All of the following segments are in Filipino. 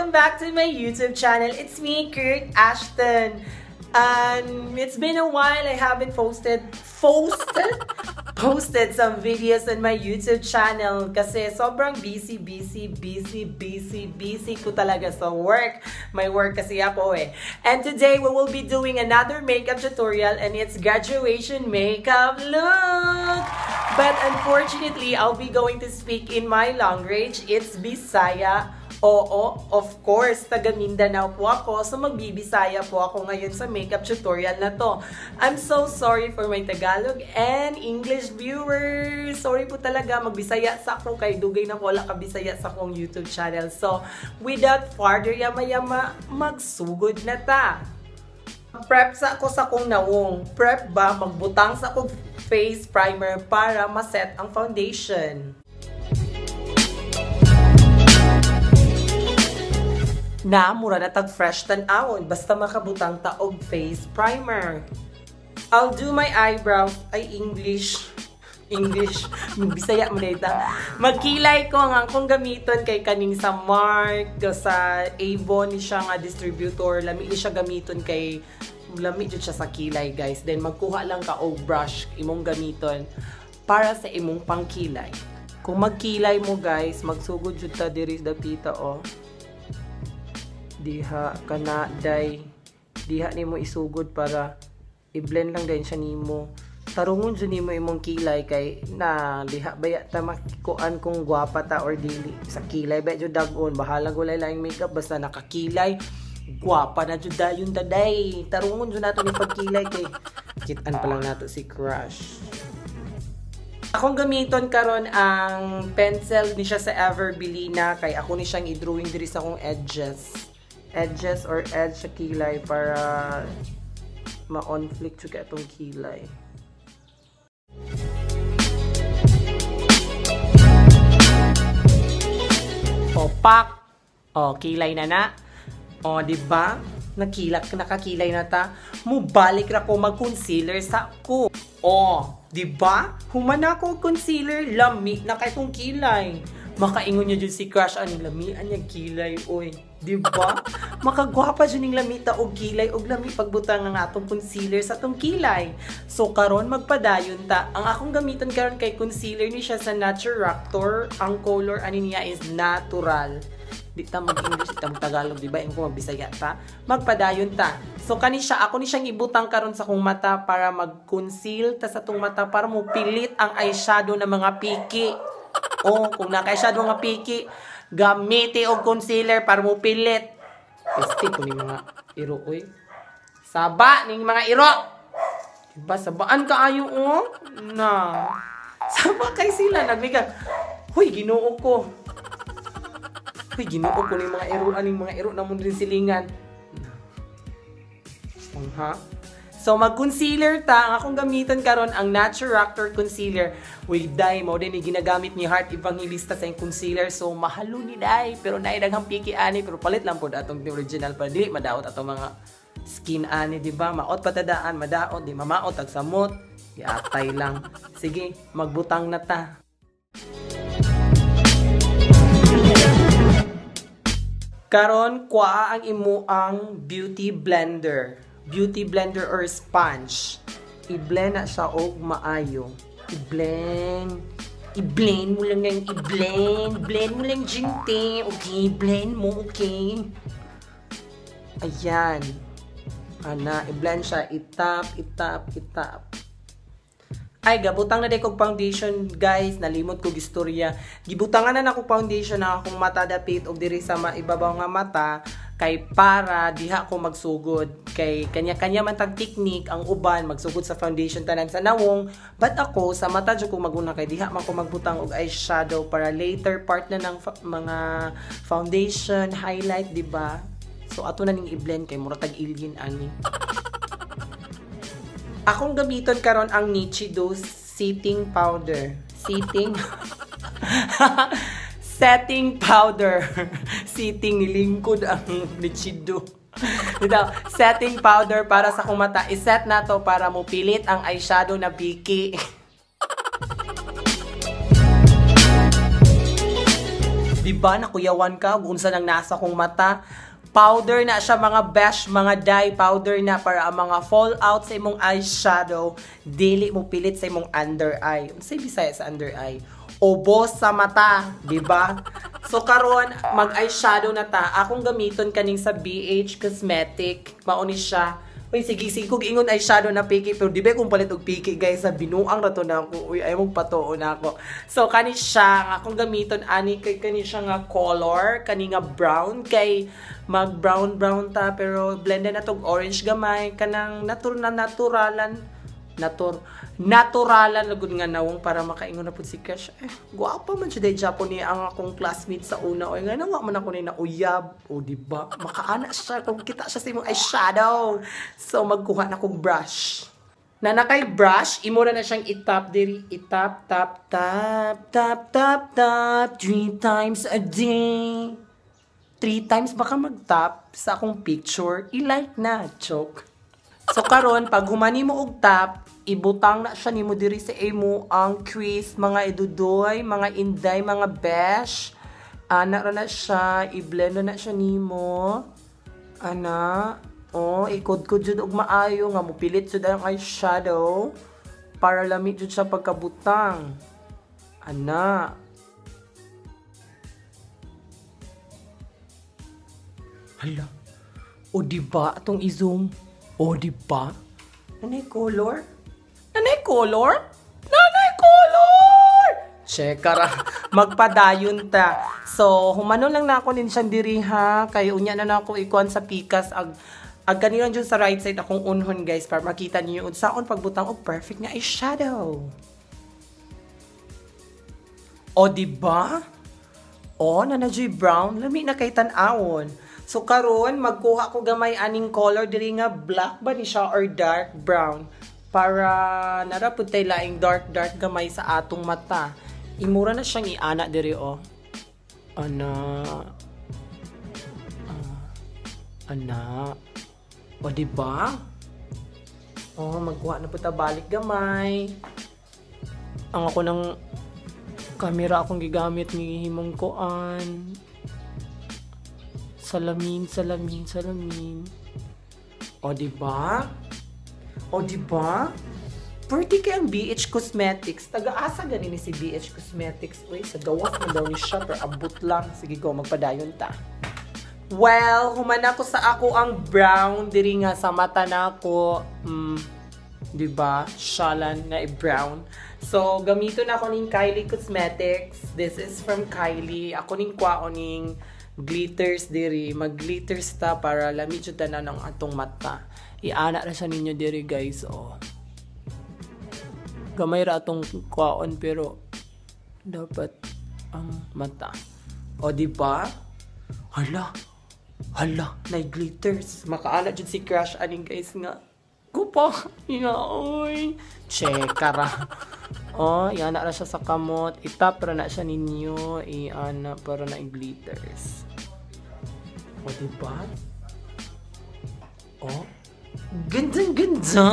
Welcome back to my YouTube channel. It's me, Kurt Ashton. And it's been a while I haven't posted some videos on my YouTube channel kasi sobrang busy ko talaga sa work. May work kasi ako eh. And today we will be doing another makeup tutorial and it's graduation makeup look. But unfortunately, I'll be going to speak in my language. It's Bisaya. Oo, of course, taga Mindanao po ako, so magbibisaya po ako ngayon sa makeup tutorial na to. I'm so sorry for my Tagalog and English viewers. Sorry po talaga, magbisaya sa ako kay dugay na wala ka bisaya sa akong YouTube channel. So, without further yama-yama, magsugod na ta. Prep sa ako sa akong nawong. Prep ba? Magbutang sa akong face primer para maset ang foundation. Na mura na tag fresh tan-awon basta makabutang taog face primer. I'll do my eyebrows ay English Bisaya mo na ita. Magkilay ko ang akong gamiton kay kaning sa Mark sa Avon ni siya nga distributor. Lami ni siya gamiton kay lami jud siya sa kilay guys. Then magkuha lang ka og brush imong gamiton para sa imong pangkilay. Kung magkilay mo guys, magsugod jud ta diri dapita oh. Diha kana day diha nimo isugod para i-blend lang din siya nimo. Tarungon jud nimo imong kilay kay na diha baya ta makikuan kung gwapa ta or dili sa kilay ba jud dagon bahala gulay laing makeup basta nakakilay gwapa na jud dayon daday. Tarungon jud nato ni pagkilay kay kitan pa lang nato si crush. Akong gamiton karon ang pencil ni siya sa Everbelina kay ako ni siyang i-drawing diri sa akong edges or edge sa kilay para ma-on-flick siya itong kilay. O, pak! O, kilay na. O, diba? Nakakilay na ta. Mubalik ra ko mag-concealer sa ko. O, diba? Humana ko concealer, lami na kay itong kilay. Makaingon niya dyan si crush ani lamian niya kilay oy, di ba? Makagwapa dyan ning lamita og kilay og lami pagbutang ng atong concealer sa atong kilay. So karon magpadayon ta. Ang akong gamiton karon kay concealer ni siya sa Naturactor. Ang color ani niya is natural. Di ta mag-English, di ta mag-Tagalog, di ba? Yung kung magbisaya ta, magpadayon ta. So kani siya, ako ni siyang ibutang karon sa akong mata para mag-conceal ta sa atong mata para mo pilit ang eyeshadow ng mga piki. Oh, kung naka-eyeshadow nga piki, gamiti og concealer para mo pilit. Peste ko ni mga iro, oy. Saba ning mga iro. Diba, sabaan ka ayo, oh. Na. Saba kay sila, nagmika. Huy, ginoo ko. Huy, ginoo ko ni mga iro, aning mga iro namon rin silingan. Ha? So, mag-concealer ta. Ang akong gamitan karon ang Naturactor Concealer. With dye mo din ginagamit ni Heart Evangelista sa yung concealer. So, mahalo ni dye. Pero naidaghang piki ani. Pero palit lang po atong original para dili madaot atong mga skin ani, di ba? Maot patadaan, madaot, di mamaot, agsamot. Iatay lang. Sige, magbutang na ta. Karon, kuha ang imo ang beauty blender or sponge. I-blend na siya og maayo. I-blend mo lang yung blend mo lang jinti. Okay, blend mo, okay. Ayan. Ana, i-blend siya. Itap. Ay, gabutang na din kong foundation, guys. Nalimot ko gistorya. Gibutangan na akong foundation na akong mata dapit o diri sa ibabaw nga mata. Kay para diha ko magsugod kay kanya-kanya man tag technique ang uban magsugod sa foundation tanan sa nawong but ako sa mata jud ko maguna kay diha man ko magbutang og eyeshadow para later part na ng mga foundation highlight, di ba? So ato na ning i-blend kay mura tag alien ani. Akong gamiton karon ang Nichido setting powder. Setting powder. Setting nilingkod ang Nichido. Dito, setting powder para sa akong mata. I-set na to para mo pilit ang eyeshadow na piki. Di ba nakuyawan ka kung unsa nang nasa kong mata? Powder na siya mga besh, mga dye powder na para ang mga fallout sa imong eyeshadow, dili mo pilit sa imong under eye. Unsay bisaya sa under eye? Ubos sa mata, di ba? So karon mag-eyeshadow na ta. Akong gamiton kaning sa BH Cosmetic. Mao ni siya. Uy, sige, kung ingon eyeshadow na piki, pero di ba kung palit og piki, guys, sa binuang rato na ako. Uy, ay mong patuo na ako. So, kani siya, akong gamiton, ani, kani siya nga color, kani nga brown, kay mag-brown-brown ta, pero blended na tog orange gamay, kanang naturalan lagod nga nawong para makaingon na po si Crush. Guwapa man siya dahil Japon niya ang akong classmate sa una. O nga nawa man ako na uyab. O diba? Makaana siya kung kita siya sa imong eyeshadow. So magkuha na kong brush. Na nakay brush, imo na siyang itap diri. Itap, tap, tap, tap, tap, tap. 3 times a day. 3 times baka mag-tap sa akong picture. I-like na. Joke. So karon pag humani mo og tap, ibutang na siya nimo diri sa imo ang crease, mga idudoy, mga inday, mga besh. Ana ra na siya, i-blend na siya nimo. Ana, ikod-kod jud og maayo nga mopilit jud ang eyeshadow para lami jud siya pagkabutang. Ana. Hala. O diba atong i-zoom? O, diba? Nanay color? Nanay color? Nanay color! Chekara. Magpadayon ta. So, humano lang na ako din siyang diri ha. Kaya unya na ako ikuan sa pikas. Ag kanilang dyan sa right side akong unhon guys. Para makita niyo yung saon pagbutang og perfect na eyeshadow. O, diba? O, nanadyo'y brown. Lami na kay tan-awon. So karon magkuha ko gamay aning color diri nga black ba ni siya or dark brown para narapod tay laing dark gamay sa atong mata. Imura na siyang iana diri Ana. O diba? Magkuha na po ta balik gamay. Ang ako ng camera akong gigamit ni himong koan. Salamin. O, diba? Pretty kay ang BH Cosmetics. Taga-asa ganin ni si BH Cosmetics. Uy, sa gawas na daw ni siya. Pero abot lang. Sige ko, magpadayon ta. Well, humana ko sa ako ang brown. Diri nga sa mata na ako. Diba? Shalan na brown. So, gamito na ako ng Kylie Cosmetics. This is from Kylie. Ako ning kwao ning glitters diri, mag-glitters ta para lamit jud tanan ng atong mata. Iana ra sa ninyo diri guys, Gamay ra atong kwaon pero dapat ang mata. O diba? Hala, na glitters. Makaala jud si Crush aning guys nga. Kupa, oy. Chekara. Iana ra siya sa kamot. Itap ra na siya ninyo. Iana para na glitters. O, diba? Gandang-ganda!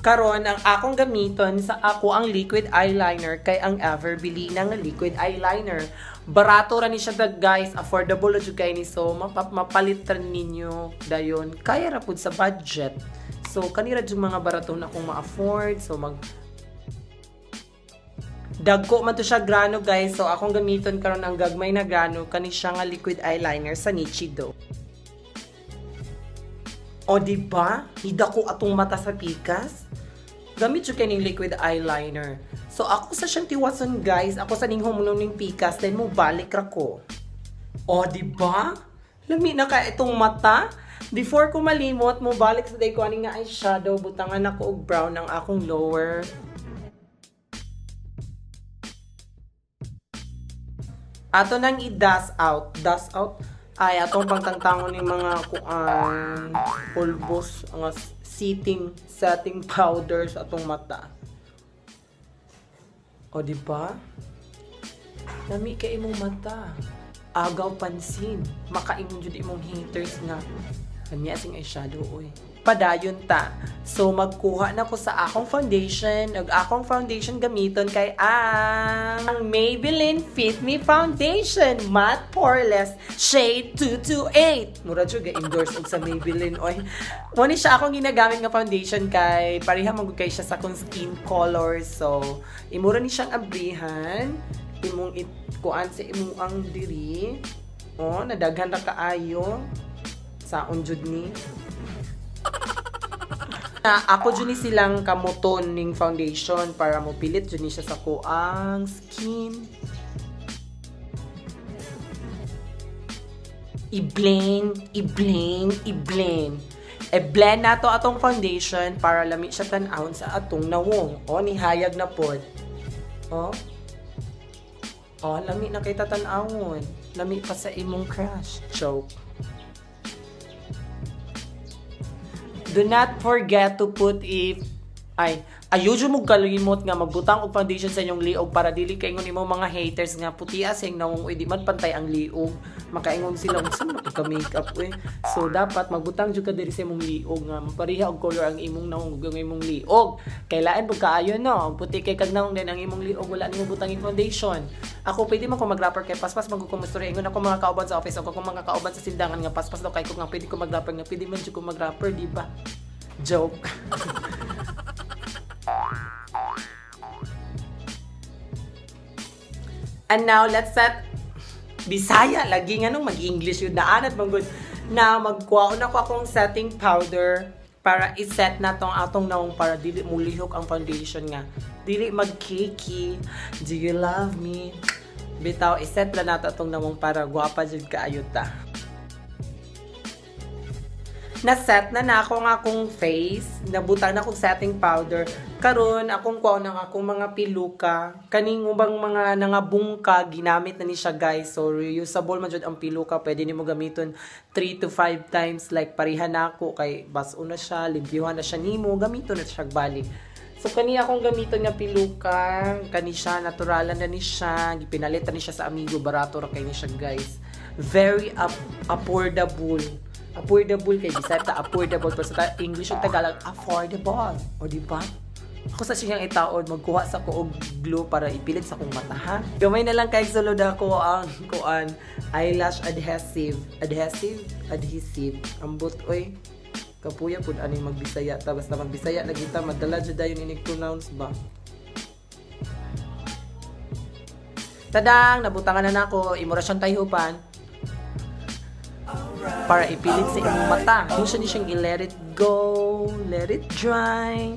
Karon ang akong gamiton sa ako ang liquid eyeliner kay ang Everbili nga liquid eyeliner. Barato ra ni siya guys, affordable ra jud kay ni so mapalit ra ninyo dayon. Kaya ra pud sa budget. So kanira jud mga barato na akong ma-afford. So dagko man to siya grano guys. So akong gamiton karon ang gagmay na grano kani siya nga liquid eyeliner sa Nichido. O diba? Hidako atong mata sa pikas. Gamit siya kaning liquid eyeliner. So ako sa siyang tiwason guys, ako sa ning humunon ning pikas, then mo balik ra ko. O diba? Lami na ka itong mata. Before ko malimot, mo balik sa day ko aning nga eyeshadow, butangan ako og brown ang akong lower. Ato nang i-dust out. Dust out. Ay, atong pagtangtangon ng mga pulbos, ang setting powders atong mata. O, diba? Lami ka imong mata. Agaw pansin. Makaingon jud imong haters nga. Kanya sing eyeshadow, oy. padayon ta. So, magkuha na ko sa akong foundation. Akong foundation gamiton kay ang Maybelline Fit Me Foundation Matte Poreless Shade 228. Mura dyan ga-endorse sa Maybelline. Oy, muna siya akong ginagamit nga foundation kay pareha magugay siya sa akong skin color. So, imura ni siyang abrihan. Imong kuan sa imong ang diri. Oh, nadaghan na kaayo. Sa unjud ni. Ako dyan ni silang kamuton ning foundation para mo pilit dyan ni siya sa kuang skin. I-blend. I-blend na to atong foundation para lami siya tan-awon sa atong nawong. O, nihayag na pod. O, lami na kay tatan-awon. Lami pa sa imong crush. Joke. Do not forget to put ayujo mo kalimot nga magbutang og foundation sa inyong liog para dili kay ingon imo mga haters nga puti asing nawong di man pantay ang liog. Makaingon sila unsa man ka makeup we. So dapat magbutang jud ka diri sa imong liog nga mapareha og color ang imong nawong ug ang imong liog. Kailaan pud kaayo no, puti kay kag nawong din ang imong liog wala nimo butang foundation. Ako pwede man ko mag-rapper kay paspas man ko mustori ingon ako mga kauban sa office o ako mga kauban sa sildangan nga paspas daw kay ko nga pwede ko mag-rapper nga pwede man jud ko mag-rapper di ba? Joke. And now let's set Bisaya lagi nga nung mag-English yun naanat manggod na magkuhaon ako akong setting powder para i-set na tong atong nawong para dili mo lihok ang foundation nga dili mag-cakey. Do you love me? Bitaw i-set lang nato atong nawong para guwapa jud kaayo ta. Na-set na ako ng akong face, nabutang na akong setting powder. Karon akong kuha ng akong mga piluka. Kaning ubang mga nangabungka, ginamit na ni siya guys. So, reusable man dyan ang piluka. Pwede nimo gamiton 3 to 5 times. Like, parihan na ako. Kay baso na siya, limpyuhan na siya nimo. Gamiton na siya balik. So, kani akong gamiton nga piluka. Kani siya, naturalan na ni siya. Gipinalitan ni siya sa Amigo. Barato ra kay ni siya guys. Very affordable. Affordable kay Bisaya ta affordable pero sa English ug Tagalog affordable. O di ba? Ako sa siyang itaon magkuha sa ko og glue para ipilit sa kong mata ha. Gamay na lang kay sulod ako ang kuan eyelash adhesive. Adhesive. Ambot oy. Kapuya pud ani magbisaya ta basta magbisaya lagi ta madala jud dayon inig pronounce ba. Tadang nabutangan na nako imura siyang tayhupan. Para ipilit sa imong mata. Gusto niyo siyang i-let it go. Let it dry.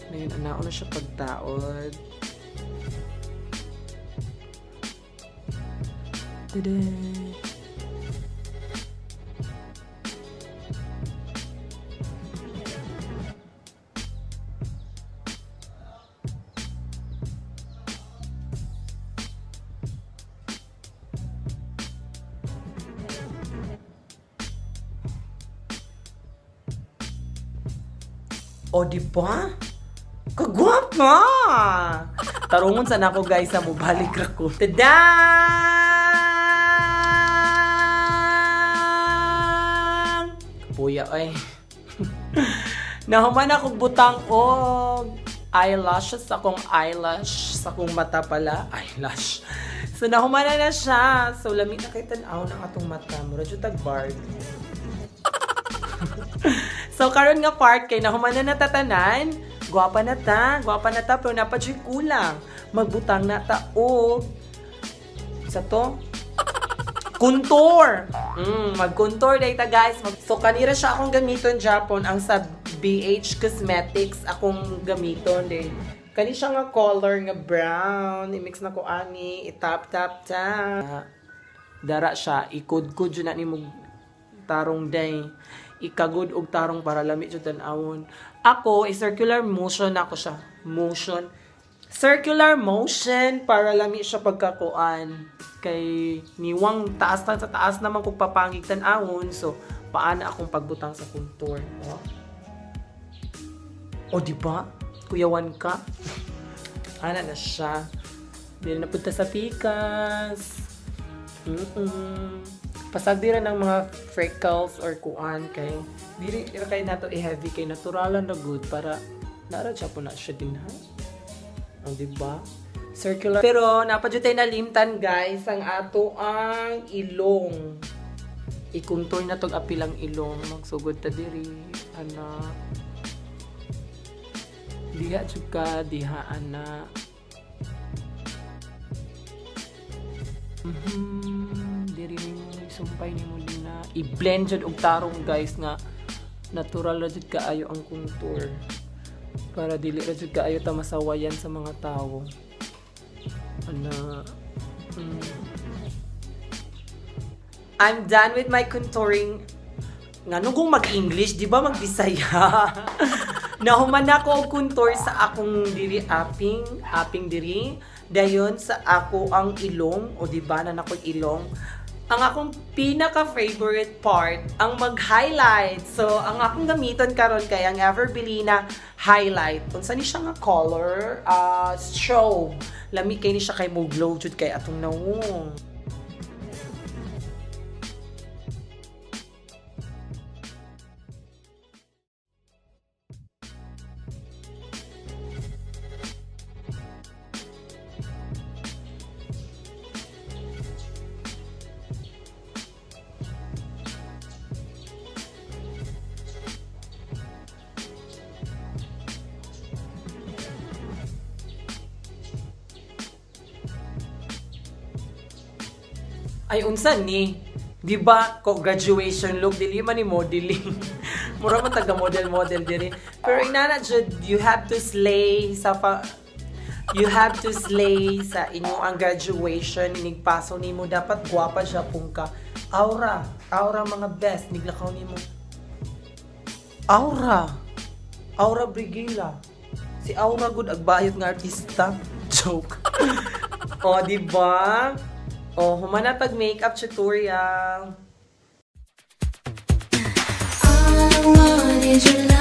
Ngayon, anao na siya pagtaod. Tada! O, di ba? Kagwapa! Tarungon sana ako guys sa mubalik ra ko. Tadang! Kapuya ay. Nahuman ako butang og eyelashes akong eyelash sa akong mata pala. Eyelash. So nahuman na siya. So lamig na kay tan-aw ng atong mata. Mura jud tag Barbie. So, karon nga part kay nahuman na natatanan. Gwapa na ta, pero napadyo'y kulang. Magbutang na ta o sa to contour. Mag-contour data guys. So, kanira siya akong gamiton Japon ang sa BH Cosmetics akong gamiton din. Kani siya nga color nga brown. I-mix na ko ani, itap tap dara siya, ikod-kod yun na ni mo tarong day. Ikagod og tarong para lami jud tan-awon. Ako, circular motion ako siya. Circular motion para lami siya pagkakuan. Kay niwang taas na sa taas naman kung papangig tan-awon. So, paana akong pagbutang sa contour. O, di ba? Kuyawan ka. Ana na siya. Dili na punta sa pikas. Pasagdira ng mga freckles or kuan kay dili kay nato i-heavy kay naturalan na good para naara siya po na siya din ha. O diba? Circular. Pero napadyutay na limtan guys ang ato ang ilong. I-contour na tong apilang ilong. Magsugod ta diri. Ana. Diha juga diha ana. Diri mo sumpay nimo din na i-blend jud og tarong guys nga natural ra jud kaayo ang contour para dili ra jud kaayo ta masawayan sa mga tawo. Ana. I'm done with my contouring. Ngano kung mag-English, di ba mag-Bisaya? Nahuman ako og contour sa akong diri aping diri. Dayon sa ako ang ilong, o di ba na nakoy ilong. Ang akong pinaka-favorite part, ang mag-highlight. So, ang akong gamiton karon kay ang Everbelina highlight. Unsa ni siya nga color? Strobe. Lami kay ni siya kay mo glow jud kay atong nawong. Ay unsa ni? Di ba ko graduation look dili man ni modeling. Mura man taga model diri. Pero inana jud you have to slay sa inyo ang graduation inigpaso nimo dapat guwapa siya pung ka. Aura mga best niglakaw nimo. Aura Brigila. Si Aura good agbayot nga artista. Joke. O di ba? Oh, humana pag makeup tutorial. All I want is your love.